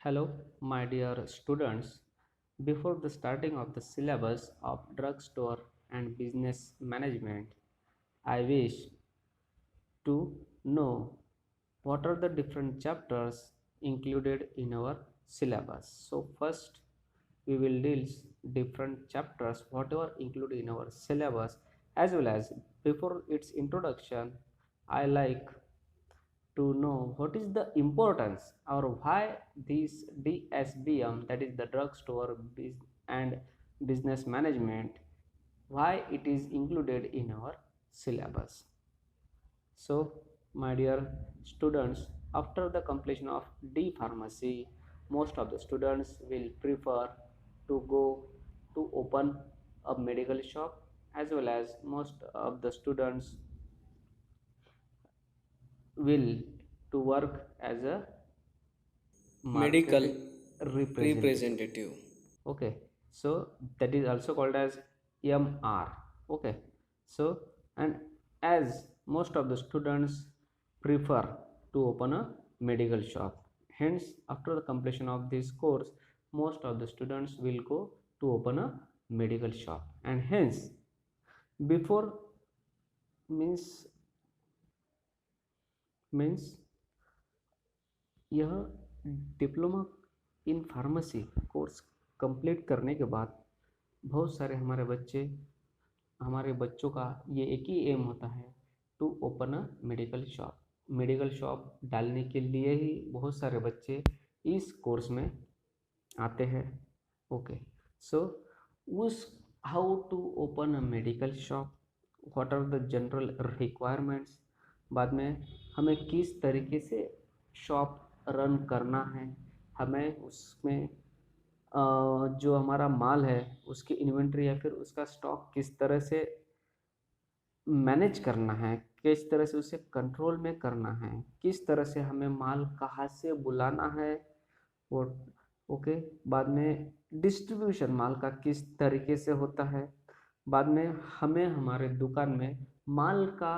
Hello, my dear students. Before the starting of the syllabus of drugstore and business management, I wish to know what are the different chapters included in our syllabus. So first we will deal different chapters whatever included in our syllabus, as well as before its introduction I like to know what is the importance or why this DSBM, that is the drugstore and business management, why it is included in our syllabus. So my dear students, after the completion of D pharmacy, most of the students will prefer to go to open a medical shop, as well as most of the students will to work as a Medical marketing representative. representative. Okay, so that is also called as MR. Okay, so and as most of the students prefer to open a medical shop, hence after the completion of this course most of the students will go to open a medical shop, and hence before means यह diploma in pharmacy course complete करने के बाद बहुत सारे हमारे बच्चों का ये एक ही एम होता है to open a medical shop डालने के लिए ही बहुत सारे बच्चे इस कोर्स में आते हैं। ओके, सो उस how to open a medical shop, what are the general requirements, बाद में हमें किस तरीके से शॉप रन करना है, हमें उसमें जो हमारा माल है उसकी इन्वेंट्री या फिर उसका स्टॉक किस तरह से मैनेज करना है, किस तरह से उसे कंट्रोल में करना है, किस तरह से हमें माल कहाँ से बुलाना है वो। ओके, बाद में डिस्ट्रीब्यूशन माल का किस तरीके से होता है, बाद में हमें हमारे दुकान में माल का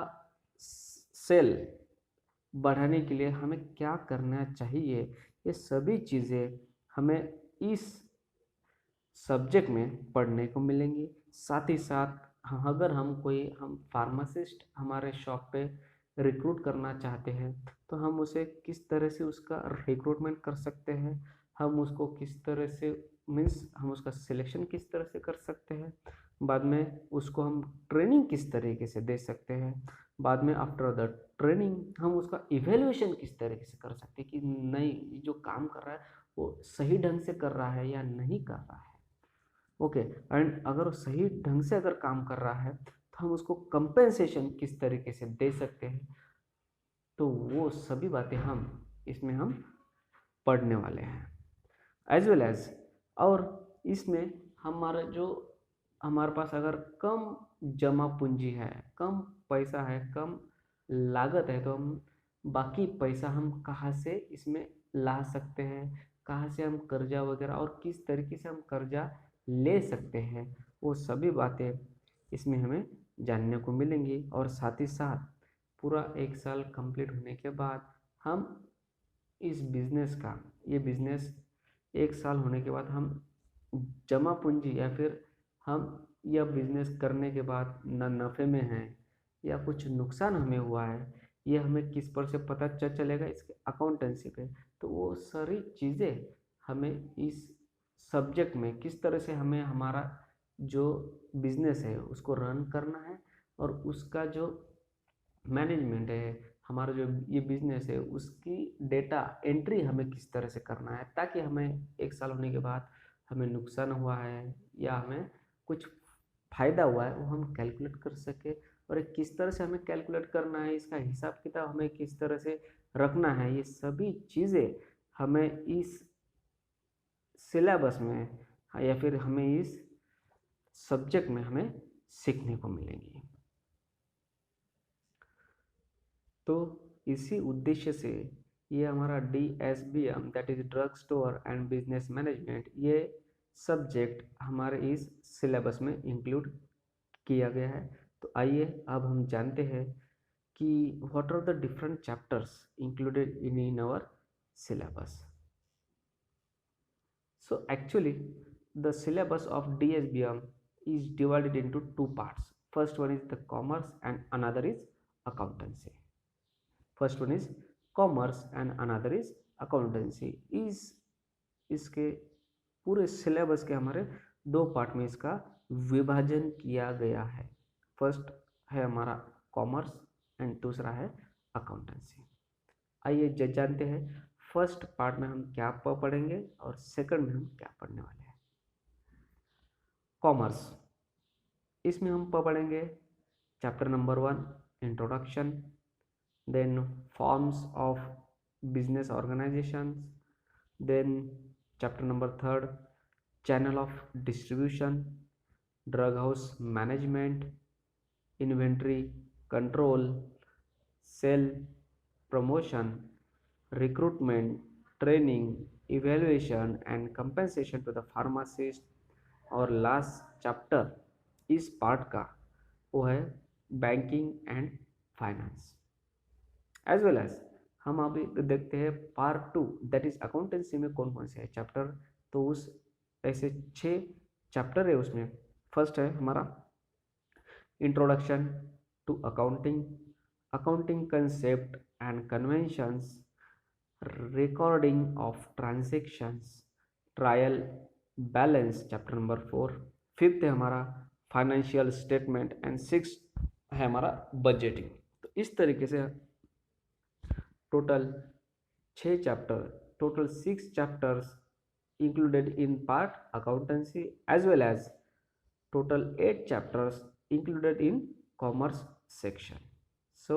सेल बढ़ाने के लिए हमें क्या करना चाहिए, ये सभी चीज़ें हमें इस सब्जेक्ट में पढ़ने को मिलेंगी। साथ ही साथ अगर हम फार्मासिस्ट हमारे शॉप पे रिक्रूट करना चाहते हैं तो हम उसे किस तरह से उसका रिक्रूटमेंट कर सकते हैं, हम उसको किस तरह से मीन्स हम उसका सिलेक्शन किस तरह से कर सकते हैं, बाद में उसको हम ट्रेनिंग किस तरीके से दे सकते हैं, बाद में आफ्टर द ट्रेनिंग हम उसका इवेल्युएशन किस तरीके से कर सकते हैं कि नहीं जो काम कर रहा है वो सही ढंग से कर रहा है या नहीं कर रहा है। ओके, एंड अगर वो सही ढंग से अगर काम कर रहा है तो हम उसको कंपेंसेशन किस तरीके से दे सकते हैं। तो वो सभी बातें हम पढ़ने वाले हैं, एज वेल एज। और इसमें हमारा जो हमारे पास अगर कम जमा पूंजी है, कम पैसा है, कम लागत है, तो हम बाकी पैसा हम कहाँ से इसमें ला सकते हैं, कहाँ से हम कर्जा वगैरह और किस तरीके से हम कर्जा ले सकते हैं, वो सभी बातें इसमें हमें जानने को मिलेंगी। और साथ ही साथ पूरा एक साल कंप्लीट होने के बाद हम इस बिज़नेस का ये बिज़नेस एक साल होने के बाद हम जमा पूंजी या फिर हम यह बिज़नेस करने के बाद न नफ़े में हैं या कुछ नुकसान हमें हुआ है, ये हमें किस पर से पता चलेगा, इसके अकाउंटेंसी पे। तो वो सारी चीज़ें हमें इस सब्जेक्ट में किस तरह से हमें हमारा जो बिज़नेस है उसको रन करना है, और उसका जो मैनेजमेंट है, हमारा जो ये बिज़नेस है उसकी डेटा एंट्री हमें किस तरह से करना है, ताकि हमें एक साल होने के बाद हमें नुकसान हुआ है या हमें कुछ फ़ायदा हुआ है वो हम कैलकुलेट कर सके, और ये किस तरह से हमें कैलकुलेट करना है, इसका हिसाब किताब हमें किस तरह से रखना है, ये सभी चीज़ें हमें इस सिलेबस में या फिर हमें इस सब्जेक्ट में हमें सीखने को मिलेंगी। तो इसी उद्देश्य से ये हमारा DSBM, that is drug store and business management, ये सब्जेक्ट हमारे इस सिलेबस में इंक्लूड किया गया है। तो आइए अब हम जानते हैं कि what are the different chapters included in our syllabus. So actually, the syllabus of DSBM is divided into two parts. First one is the commerce and another is accountancy. First one is commerce and another is accountancy. इसके पूरे syllabus के हमारे दो part में इसका विभाजन किया गया है. फर्स्ट है हमारा कॉमर्स एंड दूसरा है अकाउंटेंसी. आइए जानते हैं फर्स्ट पार्ट में हम क्या पढ़ेंगे और सेकंड में हम क्या पढ़ने वाले हैं. कॉमर्स, इसमें हम पढ़ेंगे chapter number 1 introduction, then forms of business organisations, then chapter number 3 channel of distribution, drug house management, inventory control, sale promotion, recruitment, training, evaluation and compensation to the pharmacist. और लास्ट चैप्टर इस part का वो है banking and finance. As well as हम अभी देखते हैं part 2 that is accountancy में कौन कौन से है चैप्टर. तो उस ऐसे 6 चैप्टर है उसमें. फर्स्ट है हमारा introduction to accounting, accounting concept and conventions, recording of transactions, trial balance chapter number 4. Fifth है हमारा फाइनेंशियल स्टेटमेंट एंड सिक्स है हमारा बजटिंग. तो इस तरीके से total 6 chapter, total 6 chapters included in part accountancy as well as total 8 chapters included in commerce section. So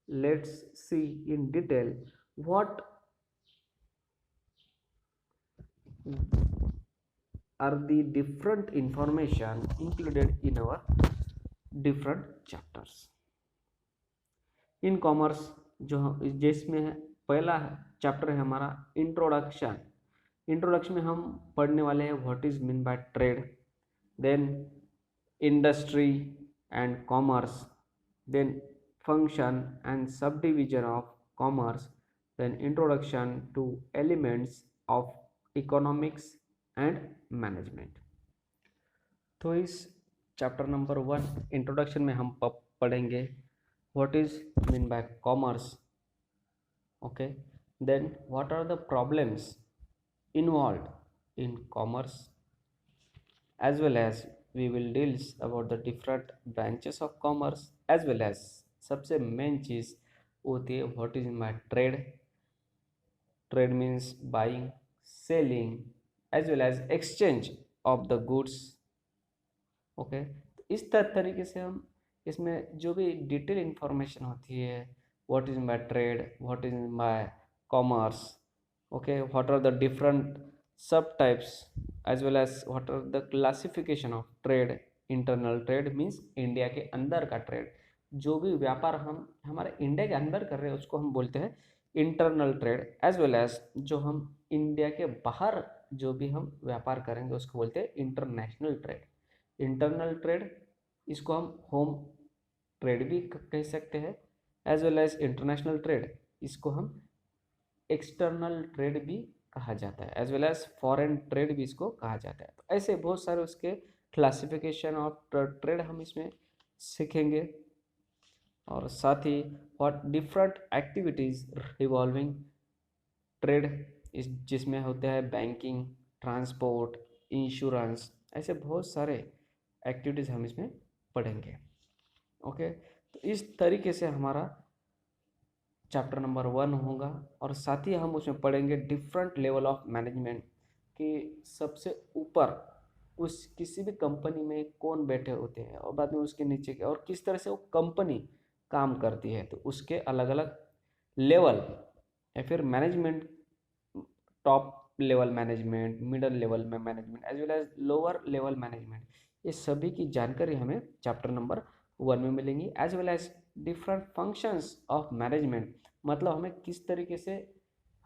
let's see in detail what are the different information included in our different chapters. In commerce जो जिसमें है पहला chapter है हमारा introduction. Introduction में हम पढ़ने वाले हैं what is mean by trade, then industry and commerce, then function and subdivision of commerce, then introduction to elements of economics and management. तो इस चैप्टर नंबर 1 इंट्रोडक्शन में हम पढ़ेंगे what is mean by commerce. Okay, then what are the problems involved in commerce, as well as we will deals about the different branches of commerce, as well as सबसे main चीज़ होती है what is my trade. Trade means buying, selling as well as exchange of the goods. Okay, तो इस तरीके से हम इसमें जो भी डिटेल इंफॉर्मेशन होती है what is my trade, what is my commerce, okay, what are the different sub types as well as what are the classification of trade. Internal trade means India के अंदर का ट्रेड, जो भी व्यापार हम हमारे इंडिया के अंदर कर रहे हैं उसको हम बोलते हैं internal trade. As well as जो हम इंडिया के बाहर जो भी हम व्यापार करेंगे उसको बोलते हैं इंटरनेशनल ट्रेड. इंटरनल ट्रेड इसको हम होम ट्रेड भी कह सकते हैं, as well as international trade इसको हम एक्सटर्नल ट्रेड भी कहा जाता है, as well as foreign trade भी इसको कहा जाता है. तो ऐसे बहुत सारे उसके क्लासिफिकेशन ऑफ ट्रेड हम इसमें सीखेंगे. और साथ ही what different activities revolving trade इस जिसमें होते हैं बैंकिंग, ट्रांसपोर्ट, इंश्योरेंस, ऐसे बहुत सारे एक्टिविटीज़ हम इसमें पढ़ेंगे. ओके, तो इस तरीके से हमारा चैप्टर नंबर 1 होगा. और साथ ही हम उसमें पढ़ेंगे डिफरेंट लेवल ऑफ मैनेजमेंट कि सबसे ऊपर उस किसी भी कंपनी में कौन बैठे होते हैं और बाद में उसके नीचे के और किस तरह से वो कंपनी काम करती है. तो उसके अलग अलग लेवल या फिर management, top level management, middle level में management as well as lower level management, ये सभी की जानकारी हमें चैप्टर नंबर 1 में मिलेंगी. As well as different functions of management, मतलब हमें किस तरीके से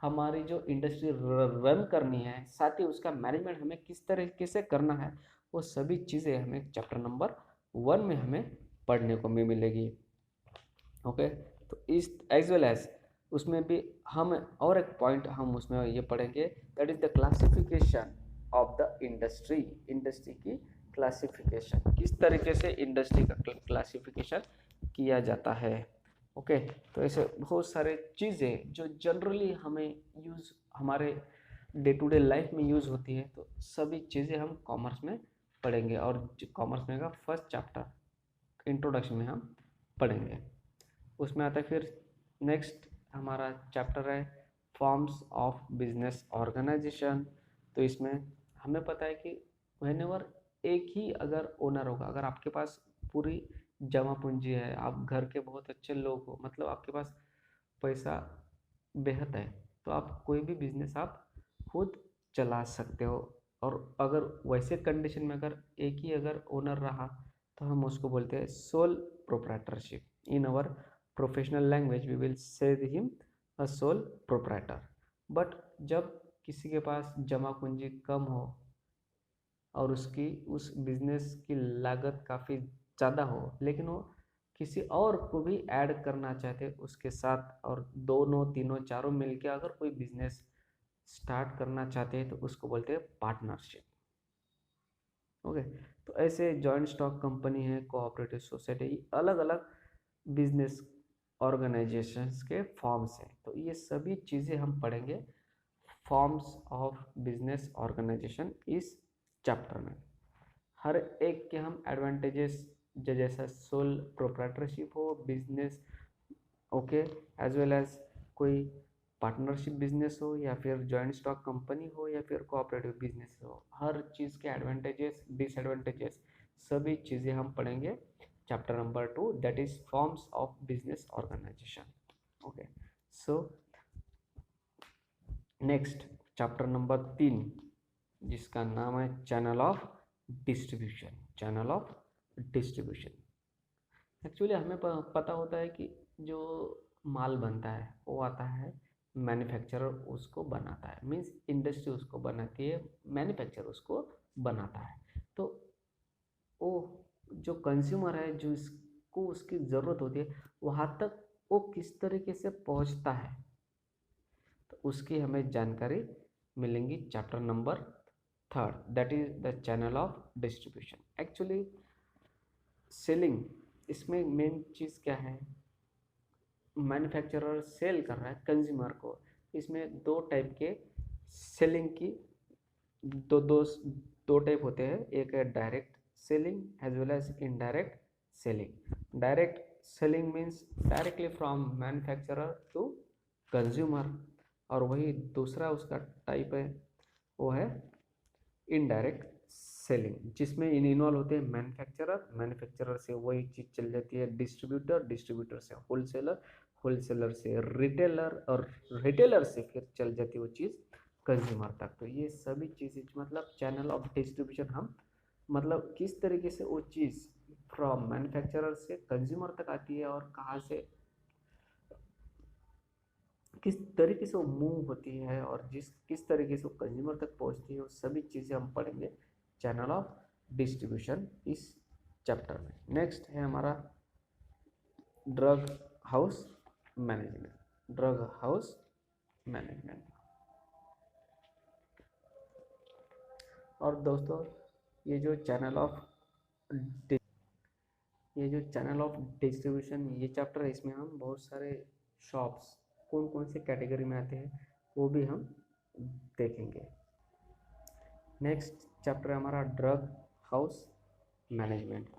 हमारी जो इंडस्ट्री रन करनी है, साथ ही उसका मैनेजमेंट हमें किस तरीके से करना है, वो सभी चीज़ें हमें चैप्टर नंबर 1 में हमें पढ़ने को मिलेगी. ओके, तो इस एज वेल एज उसमें भी हम और एक पॉइंट हम उसमें ये पढ़ेंगे that is the classification of the industry, industry की क्लासिफिकेशन, किस तरीके से इंडस्ट्री का क्लासिफिकेशन किया जाता है। ओके, तो ऐसे बहुत सारे चीज़ें जो जनरली हमें यूज़ हमारे डे टू डे लाइफ में यूज़ होती है, तो सभी चीज़ें हम कॉमर्स में पढ़ेंगे। और कॉमर्स में का फर्स्ट चैप्टर इंट्रोडक्शन में हम पढ़ेंगे। उसमें आता है फिर नेक्स्ट हमारा चैप्टर है फॉर्म्स ऑफ बिजनेस ऑर्गेनाइजेशन। तो इसमें हमें पता है कि व्हेनेवर एक ही अगर ओनर होगा, अगर आपके पास पूरी जमा पूंजी है, आप घर के बहुत अच्छे लोग हो, मतलब आपके पास पैसा बेहद है, तो आप कोई भी बिजनेस आप खुद चला सकते हो। और अगर वैसे कंडीशन में अगर एक ही अगर ओनर रहा, तो हम उसको बोलते हैं sole proprietorship. In our professional language we will say him a sole proprietor. But जब किसी के पास जमा पूंजी कम हो और उसकी उस बिजनेस की लागत काफ़ी ज़्यादा हो, लेकिन वो किसी और को भी ऐड करना चाहते उसके साथ, और दोनों तीनों चारों मिलके अगर कोई बिजनेस स्टार्ट करना चाहते हैं, तो उसको बोलते हैं पार्टनरशिप। ओके, तो ऐसे जॉइंट स्टॉक कंपनी है, कोऑपरेटिव सोसाइटी, अलग अलग बिजनेस ऑर्गेनाइजेशंस के फॉर्म्स हैं। तो ये सभी चीज़ें हम पढ़ेंगे फॉर्म्स ऑफ बिजनेस ऑर्गेनाइजेशन इस चैप्टर में। हर एक के हम एडवांटेजेस, जैसा सोल प्रोप्राइटरशिप हो business, okay, as well as कोई पार्टनरशिप बिजनेस हो या फिर जॉइंट स्टॉक कंपनी हो या फिर कोऑपरेटिव बिजनेस हो, हर चीज़ के एडवांटेजेस डिसएडवांटेजेस सभी चीज़ें हम पढ़ेंगे chapter number 2, that is forms of business organisation. Okay, so next chapter number 3, जिसका नाम है channel of distribution. Channel of distribution, actually हमें पता होता है कि जो माल बनता है वो आता है मैन्युफैक्चरर, उसको बनाता है, मीन्स इंडस्ट्री उसको बनाती है, मैन्युफैक्चरर उसको बनाता है। तो वो जो कंज्यूमर है, जो इसको उसकी ज़रूरत होती है, वहाँ तक वो किस तरीके से पहुँचता है, तो उसकी हमें जानकारी मिलेंगी chapter number 3, that is the channel of distribution. Actually selling, इसमें मेन चीज़ क्या है, मैन्युफैक्चरर सेल कर रहा है कंज्यूमर को। इसमें दो टाइप के सेलिंग की दो दो दो टाइप होते हैं, एक है direct selling as well as indirect selling. Direct selling means directly from manufacturer to consumer, और वही दूसरा उसका टाइप है वो है इनडायरेक्ट सेलिंग, जिसमें इन्वॉल्व होते हैं मैन्युफैक्चरर, मैन्युफैक्चरर से वही चीज़ चल जाती है डिस्ट्रीब्यूटर, डिस्ट्रीब्यूटर से होलसेलर, होलसेलर से रिटेलर, और रिटेलर से फिर चल जाती है वो चीज़ कंज्यूमर तक। तो ये सभी चीज़ें मतलब चैनल ऑफ डिस्ट्रीब्यूशन, हम मतलब किस तरीके से वो चीज़ फ्रॉम मैन्युफैक्चरर से कंज्यूमर तक आती है और कहाँ से किस तरीके से वो मूव होती है और किस तरीके से वो कंज्यूमर तक पहुंचती है, वो सभी चीज़ें हम पढ़ेंगे चैनल ऑफ डिस्ट्रीब्यूशन इस चैप्टर में। नेक्स्ट है हमारा drug house management. Drug house management, और दोस्तों ये जो चैनल ऑफ डिस्ट्रीब्यूशन ये चैप्टर है, इसमें हम बहुत सारे शॉप्स कौन कौन से कैटेगरी में आते हैं वो भी हम देखेंगे। नेक्स्ट चैप्टर है हमारा drug house management.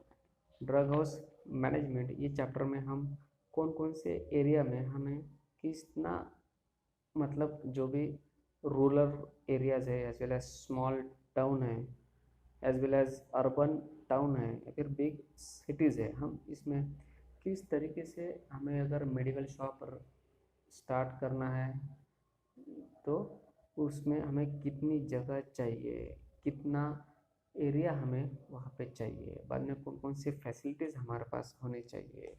Drug house management, ये चैप्टर में हम कौन कौन से एरिया में हमें कितना, मतलब जो भी रूरल एरियाज़ है as well as small town है as well as urban town है या फिर बिग सिटीज़ है, हम इसमें किस तरीके से हमें अगर मेडिकल शॉप स्टार्ट करना है तो उसमें हमें कितनी जगह चाहिए, कितना एरिया हमें वहाँ पे चाहिए, बाद में कौन कौन सी फैसिलिटीज़ हमारे पास होनी चाहिए।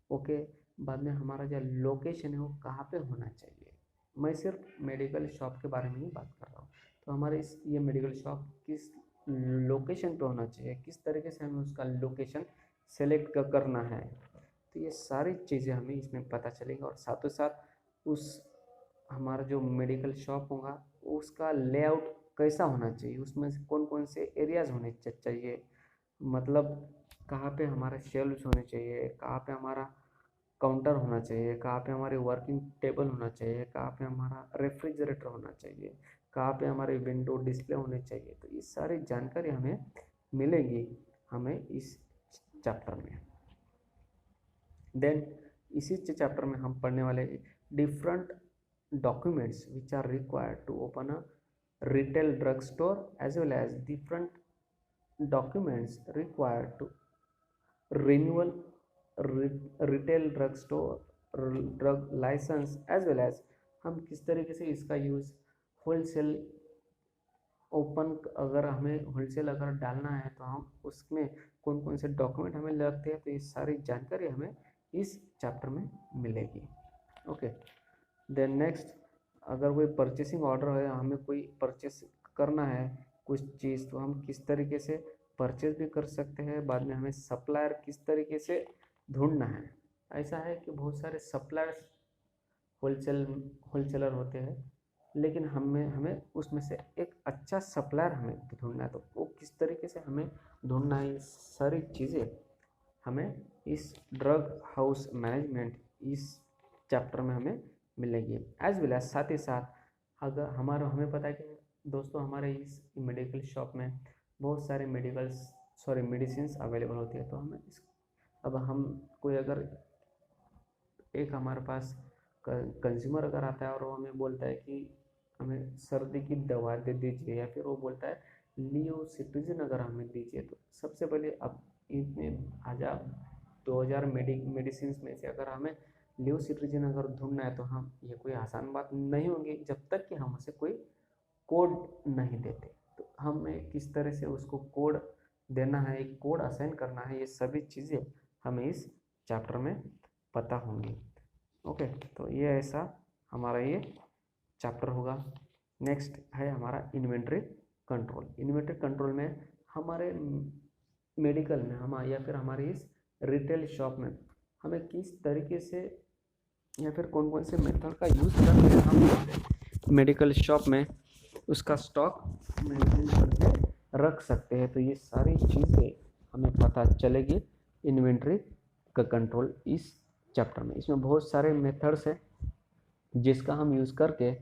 ओके, बाद में हमारा जो लोकेशन है वो कहाँ पे होना चाहिए। मैं सिर्फ मेडिकल शॉप के बारे में ही बात कर रहा हूँ, तो हमारे ये मेडिकल शॉप किस लोकेशन पे होना चाहिए, किस तरीके से हमें उसका लोकेशन सेलेक्ट करना है, तो ये सारी चीज़ें हमें इसमें पता चलेंगी। और साथों साथ उस हमारा जो मेडिकल शॉप होगा उसका लेआउट कैसा होना चाहिए, उसमें से कौन कौन से एरियाज होने चाहिए, मतलब कहाँ पे हमारे शेल्व्स होने चाहिए, कहाँ पे हमारा काउंटर होना चाहिए, कहाँ पे हमारे वर्किंग टेबल होना चाहिए, कहाँ पे हमारा रेफ्रिजरेटर होना चाहिए, कहाँ पे हमारे विंडो डिस्प्ले होने चाहिए। तो ये सारी जानकारी हमें मिलेगी हमें इस चैप्टर में। देन इसी चैप्टर में हम पढ़ने वाले different documents which are required to open a retail drug store, as well as different documents required to renewal retail drug store drug license, as well as हम किस तरीके से इसका यूज़ होलसेल ओपन, अगर हमें होलसेल अगर डालना है तो हम उसमें कौन कौन से डॉक्यूमेंट हमें लगते हैं, तो ये सारी जानकारी हमें इस चैप्टर में मिलेगी। ओके, देन नेक्स्ट, अगर कोई परचेसिंग ऑर्डर है, हमें कोई परचेस करना है कुछ चीज़, तो हम किस तरीके से परचेज भी कर सकते हैं। बाद में हमें सप्लायर किस तरीके से ढूंढना है। ऐसा है कि बहुत सारे सप्लायर्स होलसेलर होते हैं, लेकिन हमें उसमें से एक अच्छा सप्लायर हमें ढूंढना है। तो वो किस तरीके से हमें ढूंढना है, ये सारी चीज़ें हमें इस ड्रग हाउस मैनेजमेंट इस चैप्टर में हमें मिलेगी। एज वेल एज साथ ही साथ अगर हमें पता है कि दोस्तों हमारे इस मेडिकल शॉप में बहुत सारे मेडिसिन अवेलेबल होती है। तो अब हम कोई अगर एक हमारे पास कंज्यूमर अगर आता है और वो हमें बोलता है कि हमें सर्दी की दवा दे दीजिए, या फिर वो बोलता है लियोसिट्रिजिन अगर हमें दीजिए, तो सबसे पहले अब इतने 2000 मेडिसिन में से अगर हमें लियोसिट्रिजिन अगर ढूंढना है, तो हम ये कोई आसान बात नहीं होगी जब तक कि हम उसे कोई कोड नहीं देते। तो हमें किस तरह से उसको कोड देना है, एक कोड असाइन करना है, ये सभी चीज़ें हमें इस चैप्टर में पता होंगी। ओके, तो ये ऐसा हमारा ये चैप्टर होगा। नेक्स्ट है हमारा इन्वेंट्री कंट्रोल। इन्वेंट्री कंट्रोल में हमारे मेडिकल में हम या फिर हमारी इस रिटेल शॉप में हमें किस तरीके से या फिर कौन कौन से मेथड का यूज़ करके हम मेडिकल शॉप में उसका स्टॉक मेंटेन करके रख सकते हैं। तो ये सारी चीज़ें हमें पता चलेगी इन्वेंट्री का कंट्रोल इस चैप्टर में। इसमें बहुत सारे मेथड्स हैं जिसका हम यूज़ करके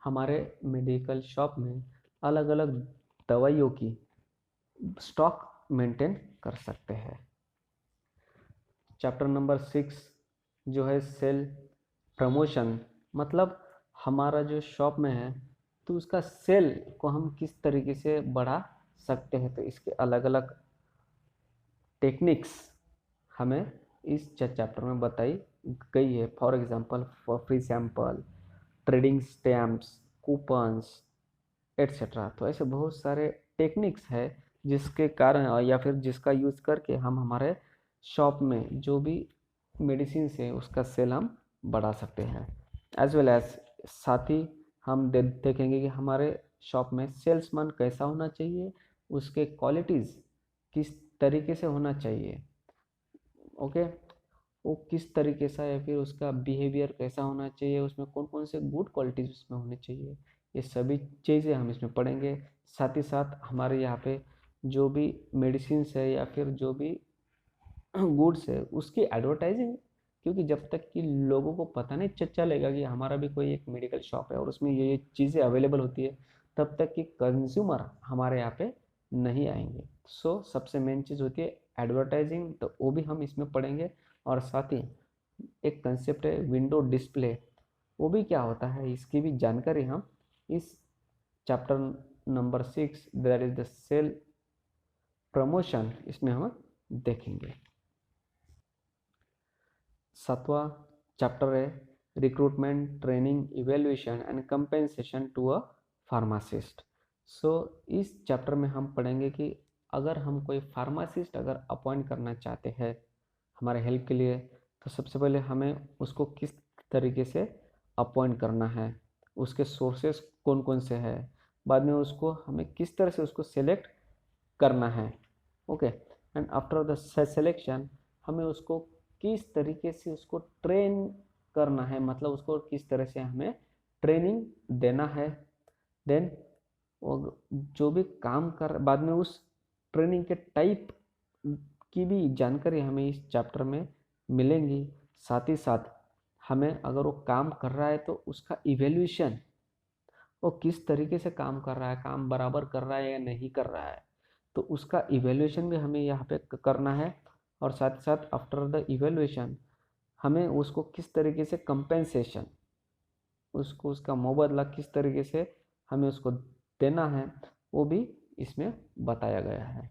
हमारे मेडिकल शॉप में अलग अलग दवाइयों की स्टॉक मेंटेन कर सकते हैं। चैप्टर नंबर 6 जो है सेल प्रमोशन, मतलब हमारा जो शॉप में है तो उसका सेल को हम किस तरीके से बढ़ा सकते हैं। तो इसके अलग अलग टेक्निक्स हमें इस चैप्टर में बताई गई है। For example free sample, trading stamps, coupons etcetera. तो ऐसे बहुत सारे टेक्निक्स है जिसके कारण या फिर जिसका यूज़ करके हम हमारे शॉप में जो भी मेडिसिन है उसका सेल हम बढ़ा सकते हैं। एज वेल एज साथ ही हम देखेंगे कि हमारे शॉप में सेल्समैन कैसा होना चाहिए, उसके क्वालिटीज़ किस तरीके से होना चाहिए, ओके, वो किस तरीके से या फिर उसका बिहेवियर कैसा होना चाहिए, उसमें कौन कौन से गुड क्वालिटीज़ उसमें होनी चाहिए, ये सभी चीज़ें हम इसमें पढ़ेंगे। साथ ही साथ हमारे यहाँ पे जो भी मेडिसिन है या फिर जो भी गुड्स है उसकी एडवर्टाइजिंग, क्योंकि जब तक कि लोगों को पता नहीं चलेगा कि हमारा भी कोई एक मेडिकल शॉप है और उसमें ये चीज़ें अवेलेबल होती है, तब तक कि कंज्यूमर हमारे यहाँ पे नहीं आएंगे। सो सबसे मेन चीज़ होती है एडवर्टाइजिंग, तो वो भी हम इसमें पढ़ेंगे। और साथ ही एक कंसेप्ट है विंडो डिस्प्ले, वो भी क्या होता है इसकी भी जानकारी हम इस chapter number 6 that is the sale promotion इसमें हम देखेंगे। 7वां चैप्टर है recruitment, training, evaluation and compensation to a pharmacist. So इस चैप्टर में हम पढ़ेंगे कि अगर हम कोई फार्मासिस्ट अगर अपॉइंट करना चाहते हैं हमारे हेल्प के लिए, तो सबसे पहले हमें उसको किस तरीके से अपॉइंट करना है, उसके सोर्सेस कौन कौन से हैं, बाद में उसको हमें किस तरह से उसको सेलेक्ट करना है, okay, and after the selection हमें उसको किस तरीके से उसको ट्रेन करना है, मतलब उसको किस तरह से हमें ट्रेनिंग देना है। देन और जो भी काम कर बाद में उस ट्रेनिंग के टाइप की भी जानकारी हमें इस चैप्टर में मिलेंगी। साथ ही साथ हमें अगर वो काम कर रहा है तो उसका इवेल्यूशन, वो किस तरीके से काम कर रहा है, काम बराबर कर रहा है या नहीं कर रहा है, तो उसका इवेल्यूशन भी हमें यहाँ पे करना है। और साथ ही साथ आफ्टर द इवेल्यूशन हमें उसको किस तरीके से कंपेंसेशन, उसको उसका मुबादला किस तरीके से हमें उसको देना है, वो भी इसमें बताया गया है।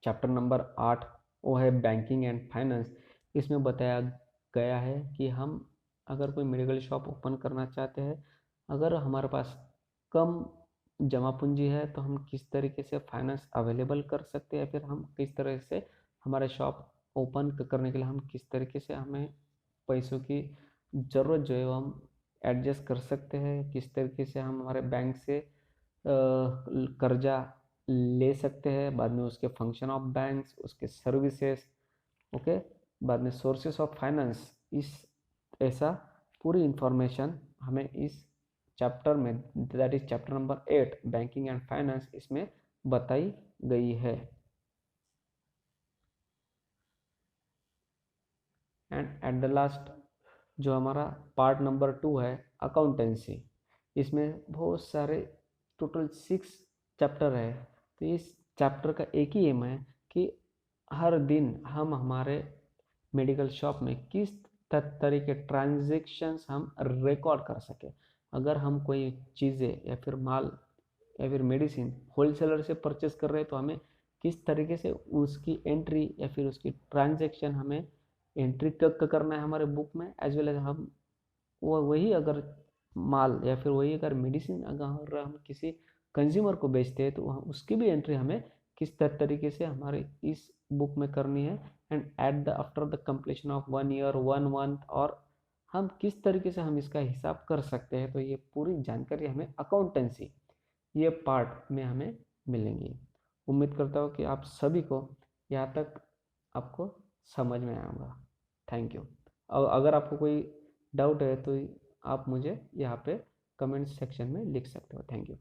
चैप्टर नंबर 8 वो है बैंकिंग एंड फाइनेंस। इसमें बताया गया है कि हम अगर कोई मेडिकल शॉप ओपन करना चाहते हैं, अगर हमारे पास कम जमा पूंजी है तो हम किस तरीके से फाइनेंस अवेलेबल कर सकते हैं, फिर हम किस तरह से हमारे शॉप ओपन करने के लिए हम किस तरीके से हमें पैसों की ज़रूरत जो है वो हम एडजस्ट कर सकते हैं, किस तरीके से हम हमारे बैंक से कर्जा ले सकते हैं, बाद में उसके फंक्शन ऑफ बैंक्स, उसके सर्विसेज, ओके, बाद में सोर्सेस ऑफ फाइनेंस, इस ऐसा पूरी इंफॉर्मेशन हमें इस चैप्टर में, that is chapter number 8 banking and finance, इसमें बताई गई है। एंड एट द लास्ट जो हमारा पार्ट नंबर 2 है अकाउंटेंसी, इसमें बहुत सारे टोटल 6 चैप्टर है। तो इस चैप्टर का एक ही एम है कि हर दिन हम हमारे मेडिकल शॉप में किस तरीके ट्रांजेक्शन्स हम रिकॉर्ड कर सके। अगर हम कोई चीज़ें या फिर माल या फिर मेडिसिन होलसेलर से परचेस कर रहे हैं तो हमें किस तरीके से उसकी एंट्री या फिर उसकी ट्रांजैक्शन हमें एंट्री करना है हमारे बुक में, एज वेल एज हम वो वही अगर माल या फिर वही अगर मेडिसिन अगर हम किसी कंज्यूमर को बेचते हैं तो उसकी भी एंट्री हमें किस तरीके से हमारे इस बुक में करनी है। And at the after the completion of 1 year 1 month, और हम किस तरीके से हम इसका हिसाब कर सकते हैं, तो ये पूरी जानकारी हमें अकाउंटेंसी ये पार्ट में हमें मिलेंगी। उम्मीद करता हूँ कि आप सभी को यहाँ तक आपको समझ में आया होगा। Thank you. और अगर आपको कोई डाउट है तो आप मुझे यहाँ पे कमेंट सेक्शन में लिख सकते हो। Thank you.